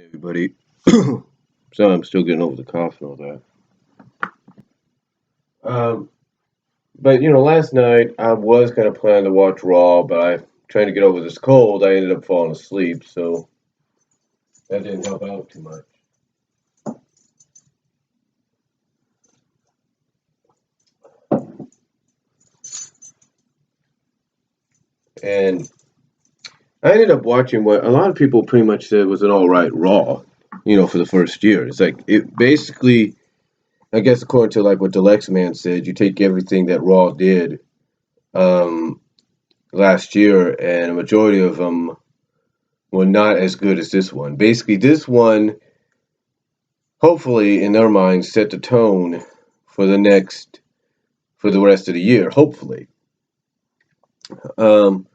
Everybody. So I'm still getting over the cough and all that. Um, but last night I was kind of planning to watch Raw, but I trying to get over this cold. I ended up falling asleep, so that didn't help out too much. And I ended up watching what a lot of people pretty much said was an all right Raw. For the first year, it's like it basically. I guess according to like what the Lex Man said, you take everything that Raw did um, last year, and a majority of them were not as good as this one. Basically, this one, hopefully, in their minds, set the tone for for the rest of the year. Hopefully, um,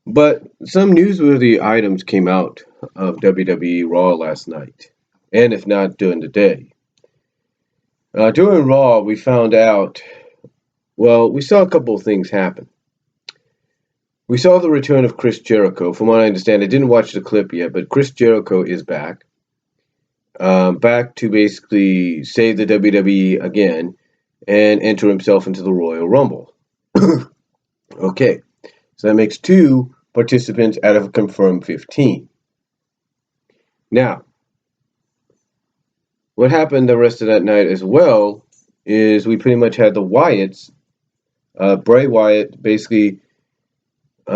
but some newsworthy items came out of WWE Raw last night, and if not during the day. During Raw, we found out. Well, we saw a couple of things happen. We saw the return of Chris Jericho. From what I understand, I didn't watch the clip yet, but Chris Jericho is back. Back to basically save the WWE again and enter himself into the Royal Rumble. Okay, so that makes two participants out of a confirmed 15. Now, what happened the rest of that night as well is we pretty much had the Wyatts, Bray Wyatt, basically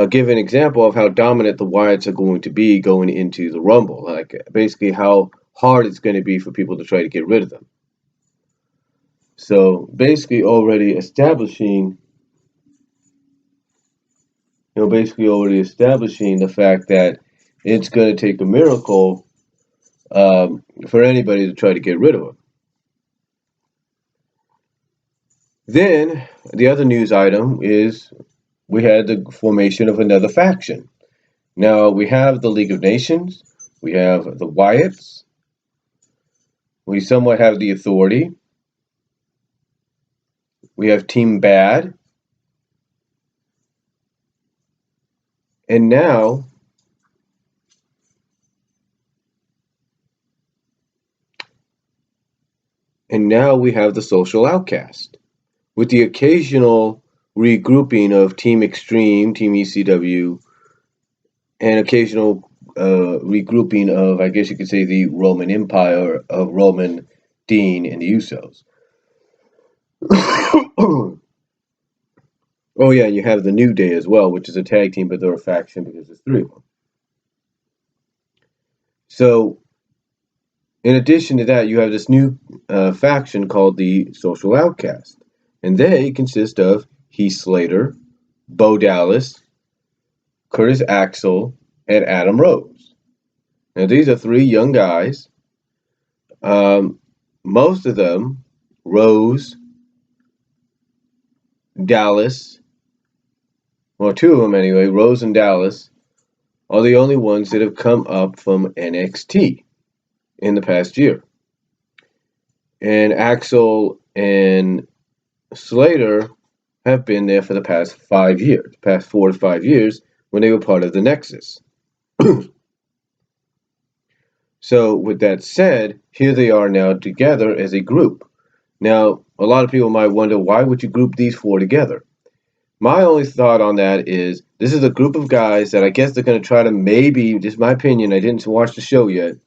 give an example of how dominant the Wyatts are going to be going into the Rumble. Like, basically, how hard it's going to be for people to try to get rid of them. So, basically, already establishing the fact that it's going to take a miracle for anybody to try to get rid of him. Then, the other news item is we had the formation of another faction. Now, we have the League of Nations, we have the Wyatts, we somewhat have the Authority, we have Team Bad, and now we have the Social Outcast, with the occasional regrouping of Team Extreme, Team ECW, and occasional regrouping of, I guess you could say, the Roman Empire of Roman, Dean, and the Usos. Oh yeah, and you have the New Day as well, which is a tag team, but they're a faction because there's three of them. So, in addition to that, you have this new faction called the Social Outcast, and they consist of Heath Slater, Bo Dallas, Curtis Axel, and Adam Rose. Now, these are three young guys. Most of them, Rose, Dallas, well, two of them anyway, Rose and Dallas, are the only ones that have come up from NXT in the past year. And Axel and Slater have been there for the past 5 years, past 4 to 5 years, when they were part of the Nexus. So, with that said, here they are now together as a group. Now, a lot of people might wonder, why would you group these four together? My only thought on that is, this is a group of guys that I guess they're going to try to maybe, just my opinion, I didn't watch the show yet,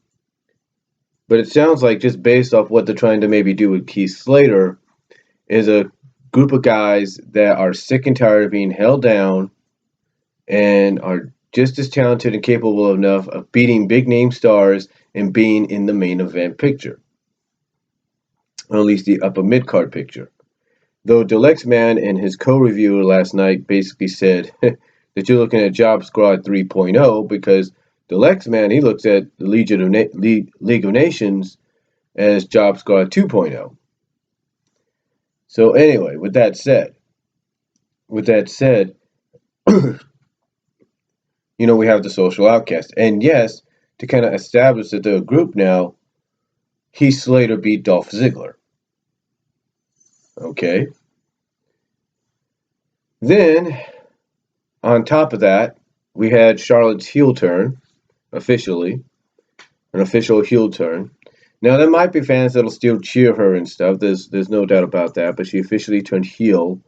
but it sounds like just based off what they're trying to maybe do with Heath Slater, is a group of guys that are sick and tired of being held down and are just as talented and capable enough of beating big name stars and being in the main event picture. Or at least the upper mid card picture. Though Deluxe Man and his co-reviewer last night basically said that you're looking at Job Squad 3.0 because Deluxe Man, he looks at the League of Nations as Job Squad 2.0. So anyway, with that said, we have the Social Outcast. And yes, to kind of establish that they're a group now, Heath Slater beat Dolph Ziggler. Okay. Then, on top of that, we had Charlotte's heel turn, officially. an official heel turn. Now there might be fans that'll still cheer her and stuff. There's no doubt about that. But she officially turned heel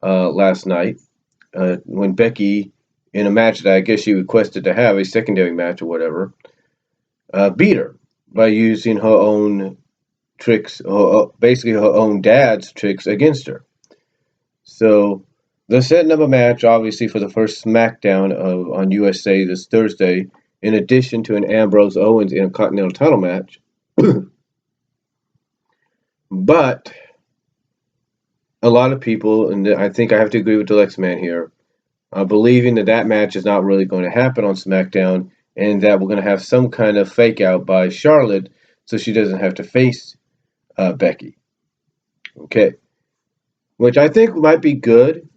last night when Becky, in a match that I guess she requested to have, a secondary match or whatever, beat her by using her own tricks, basically her own dad's tricks against her. So they're setting up a match, obviously, for the first SmackDown on USA this Thursday, in addition to an Ambrose Owens Intercontinental title match. But a lot of people, and I think I have to agree with the Lex Man here, believing that that match is not really going to happen on SmackDown, and that we're going to have some kind of fake out by Charlotte, so she doesn't have to face Becky. Okay, which I think might be good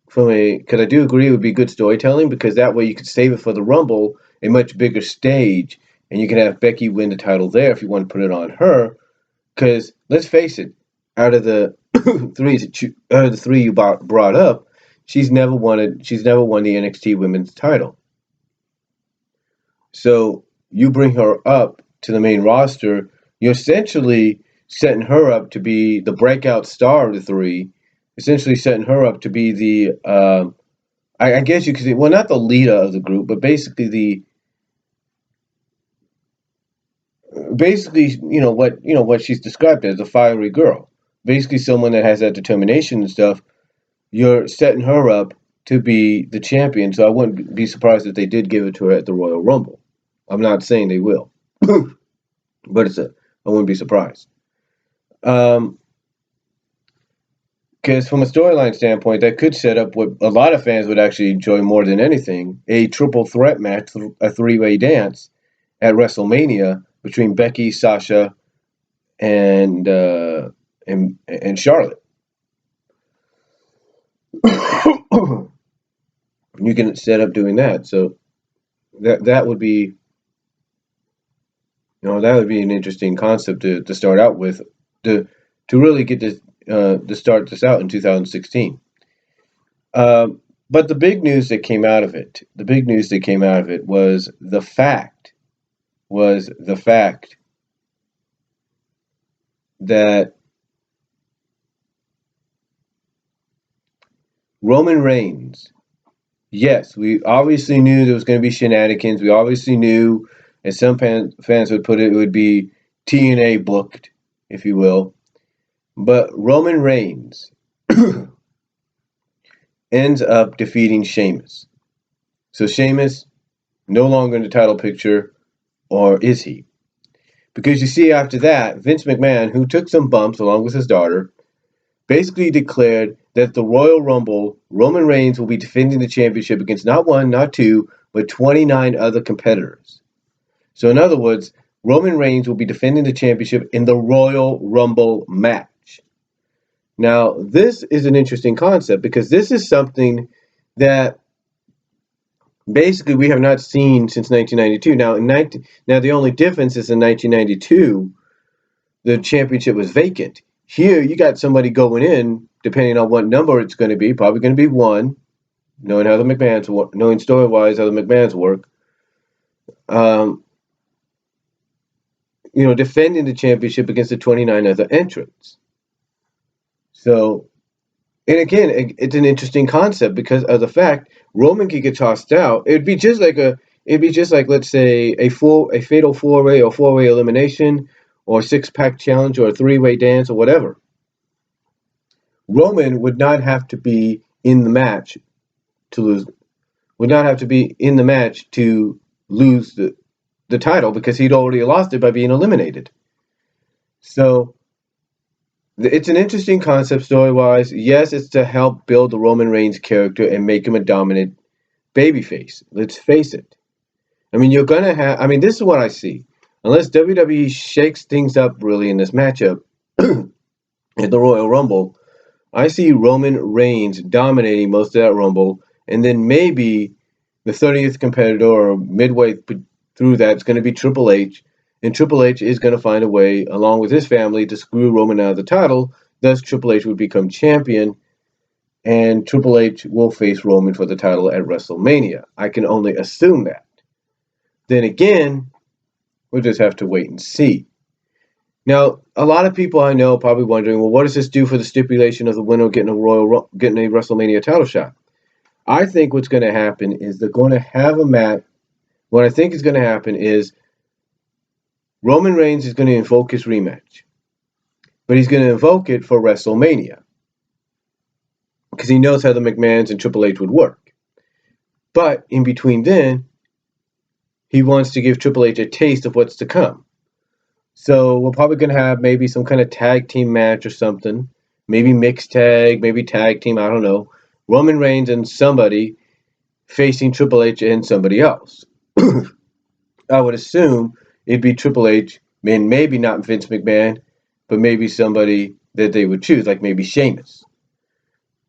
because I do agree it would be good storytelling, because that way you could save it for the Rumble, a much bigger stage, and you can have Becky win the title there if you want to put it on her. Because let's face it, out of the three you brought up, she's never won the NXT Women's title. So you bring her up to the main roster, you're essentially setting her up to be the breakout star of the three, essentially setting her up to be the, I guess you could say, well, not the leader of the group, but basically what she's described as, a fiery girl, basically someone that has that determination and stuff. You're setting her up to be the champion, so I wouldn't be surprised if they did give it to her at the Royal Rumble. I'm not saying they will, but I wouldn't be surprised. Because from a storyline standpoint, that could set up what a lot of fans would actually enjoy more than anything: a triple threat match, a three-way dance at WrestleMania between Becky, Sasha, and Charlotte. You can set up doing that, so that would be, that would be an interesting concept to start out with, to really get this to start this out in 2016. But the big news that came out of it, was the fact that Roman Reigns, yes, we obviously knew there was going to be shenanigans. We obviously knew, as some fans would put it would be TNA booked, if you will. But Roman Reigns ends up defeating Sheamus. So Sheamus no longer in the title picture, or is he? Because you see, after that, Vince McMahon, who took some bumps along with his daughter, basically declared that the Royal Rumble, Roman Reigns will be defending the championship against not one, not two, but 29 other competitors. So in other words, Roman Reigns will be defending the championship in the Royal Rumble match. Now, this is an interesting concept, because this is something that basically we have not seen since 1992. Now the only difference is in 1992, the championship was vacant. Here, you got somebody going in, depending on what number it's going to be, probably going to be one, knowing how the McMahons work, knowing story-wise how the McMahons work. Defending the championship against the 29 other entrants. So, and again, it's an interesting concept because of the fact Roman could get tossed out. It'd be just like let's say a fatal four-way or four-way elimination, or a six-pack challenge, or a three-way dance, or whatever. Roman would not have to be in the match to lose. Would not have to be in the match to lose the title, because he'd already lost it by being eliminated. So it's an interesting concept story-wise. Yes, it's to help build the Roman Reigns character and make him a dominant babyface. Let's face it. I mean, you're going to have... I mean, this is what I see. Unless WWE shakes things up really in this matchup at the Royal Rumble, I see Roman Reigns dominating most of that Rumble, and then maybe the 30th competitor, or midway through that, is going to be Triple H, and Triple H is going to find a way, along with his family, to screw Roman out of the title. Thus, Triple H would become champion, and Triple H will face Roman for the title at WrestleMania. I can only assume that. Then again, We'll just have to wait and see. Now, a lot of people I know are probably wondering, well, what does this do for the stipulation of the winner getting a WrestleMania title shot? I think what's going to happen is they're going to have a match. What I think is going to happen is Roman Reigns is going to invoke his rematch, but he's going to invoke it for WrestleMania because he knows how the McMahons and Triple H would work. But in between then, he wants to give Triple H a taste of what's to come. So we're probably going to have maybe some kind of tag team match or something. Maybe mixed tag, maybe tag team, I don't know. Roman Reigns and somebody facing Triple H and somebody else. I would assume it'd be Triple H, and maybe not Vince McMahon, but maybe somebody that they would choose, like maybe Sheamus.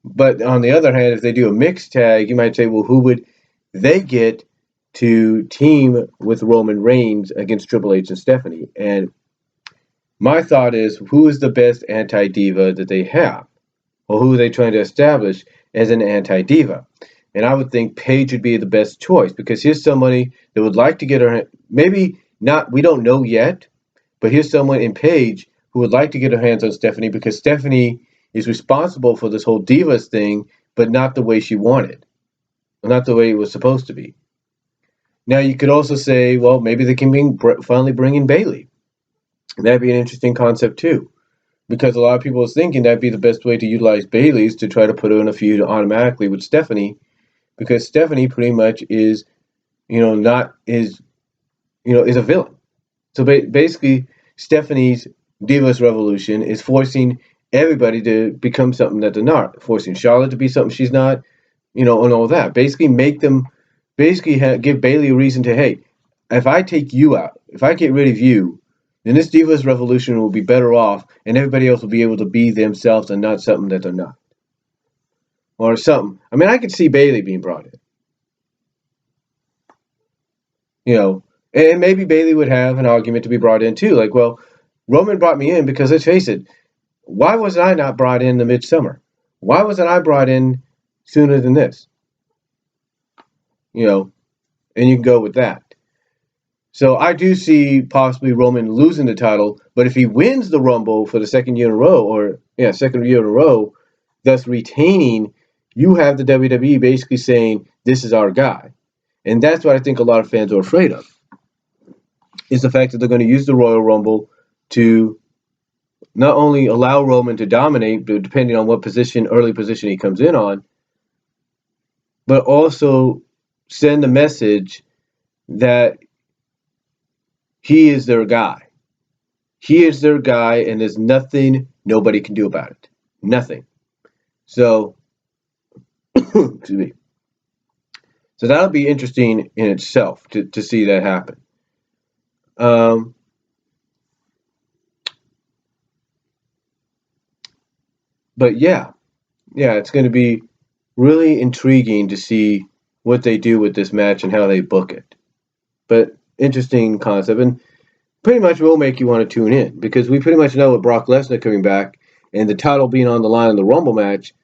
But on the other hand, if they do a mixed tag, you might say, well, who would they get to team with Roman Reigns against Triple H and Stephanie? And my thought is, who is the best anti-diva that they have? Or who are they trying to establish as an anti-diva? And I would think Paige would be the best choice because here's somebody that would like to get her, maybe not, we don't know yet, but here's someone in Paige who would like to get her hands on Stephanie because Stephanie is responsible for this whole divas thing, but not the way she wanted, not the way it was supposed to be. Now you could also say, well, maybe they can finally bring in Bayley. That'd be an interesting concept too, because a lot of people are thinking that'd be the best way to utilize Bayley's to try to put her in a feud automatically with Stephanie, because Stephanie pretty much is, not is, is a villain. So basically, Stephanie's Divas Revolution is forcing everybody to become something that they're not, forcing Charlotte to be something she's not, and all that. Basically, give Bayley a reason to, hey, if I take you out, if I get rid of you, then this Divas Revolution will be better off, and everybody else will be able to be themselves and not something that they're not. Or something. I mean, I could see Bayley being brought in. And maybe Bayley would have an argument to be brought in too. Like, well, Roman brought me in because, let's face it, why was I not brought in the midsummer? Why wasn't I brought in sooner than this? And you can go with that. So I do see possibly Roman losing the title, but if he wins the Rumble for the second year in a row, thus retaining, you have the WWE basically saying, this is our guy. And that's what I think a lot of fans are afraid of, is the fact that they're going to use the Royal Rumble to not only allow Roman to dominate, but depending on what early position he comes in on, but also send the message that he is their guy. He is their guy, and there's nothing nobody can do about it. Nothing. So, excuse me. So that'll be interesting in itself to see that happen. But yeah, it's going to be really intriguing to see what they do with this match and how they book it. But interesting concept, and pretty much will make you want to tune in because we pretty much know with Brock Lesnar coming back and the title being on the line in the Rumble match,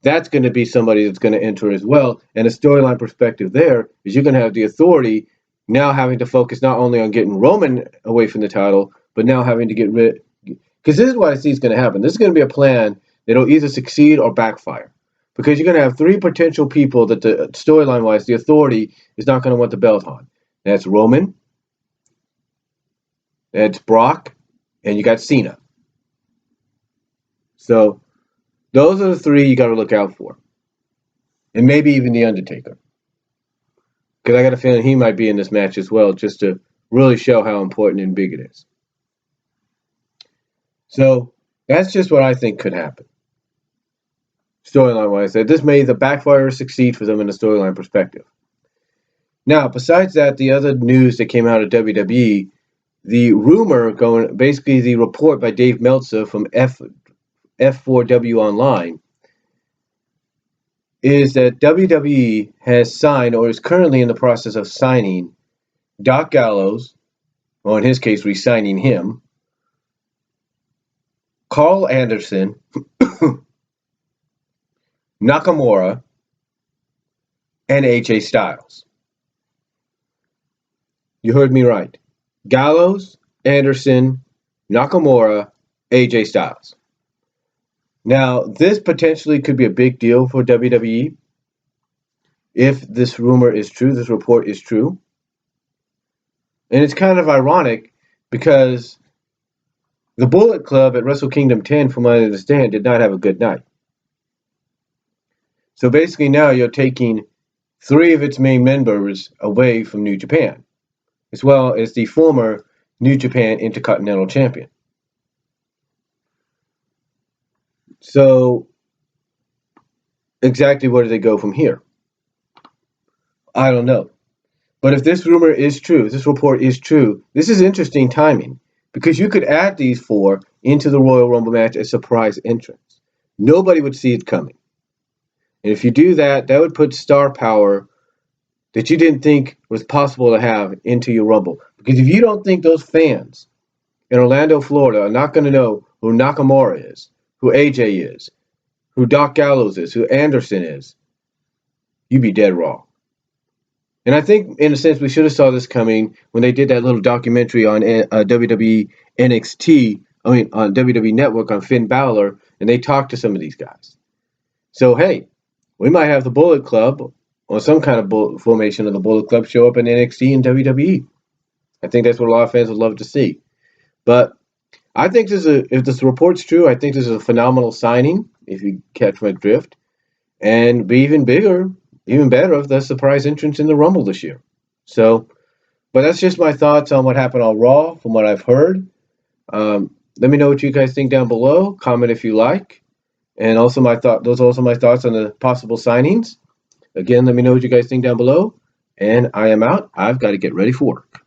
that's going to be somebody that's going to enter as well. And a storyline perspective there is you're going to have the Authority now having to focus not only on getting Roman away from the title, but now having to get rid. Because this is what I see is going to happen. This is going to be a plan that'll either succeed or backfire. Because you're going to have three potential people that the storyline-wise, the Authority is not going to want the belt on. That's Roman, that's Brock, and you got Cena. So those are the three you got to look out for. And maybe even The Undertaker. Because I got a feeling he might be in this match as well, just to really show how important and big it is. So that's just what I think could happen. Storyline-wise, that this may either backfire or succeed for them in a storyline perspective. Now, besides that, the other news that came out of WWE, the report by Dave Meltzer from F4W Online, is that WWE has signed or is currently in the process of signing Doc Gallows, or in his case, re-signing him, Carl Anderson, Nakamura, and AJ Styles. You heard me right. Gallows, Anderson, Nakamura, AJ Styles. Now, this potentially could be a big deal for WWE if this rumor is true, this report is true. And it's kind of ironic because the Bullet Club at Wrestle Kingdom 10, from what I understand, did not have a good night. So basically now you're taking 3 of its main members away from New Japan, as well as the former New Japan Intercontinental Champion. So exactly where do they go from here? I don't know. But if this rumor is true, if this report is true, this is interesting timing because you could add these 4 into the Royal Rumble match as surprise entrants. Nobody would see it coming. And if you do that, that would put star power that you didn't think was possible to have into your Rumble. Because if you don't think those fans in Orlando, Florida are not going to know who Nakamura is, who AJ is, who Doc Gallows is, who Anderson is, you'd be dead wrong. And I think, in a sense, we should have saw this coming when they did that little documentary on WWE NXT, on WWE Network on Finn Balor, and they talked to some of these guys. So, hey, we might have the Bullet Club or some kind of formation of the Bullet Club show up in NXT and WWE. I think that's what a lot of fans would love to see. But I think if this report's true, I think this is a phenomenal signing, if you catch my drift, and be even bigger, even better if the surprise entrance in the Rumble this year. So, but that's just my thoughts on what happened on Raw from what I've heard. Let me know what you guys think down below. Comment if you like. And also those are also my thoughts on the possible signings. Again, let me know what you guys think down below. And I am out. I've got to get ready for work.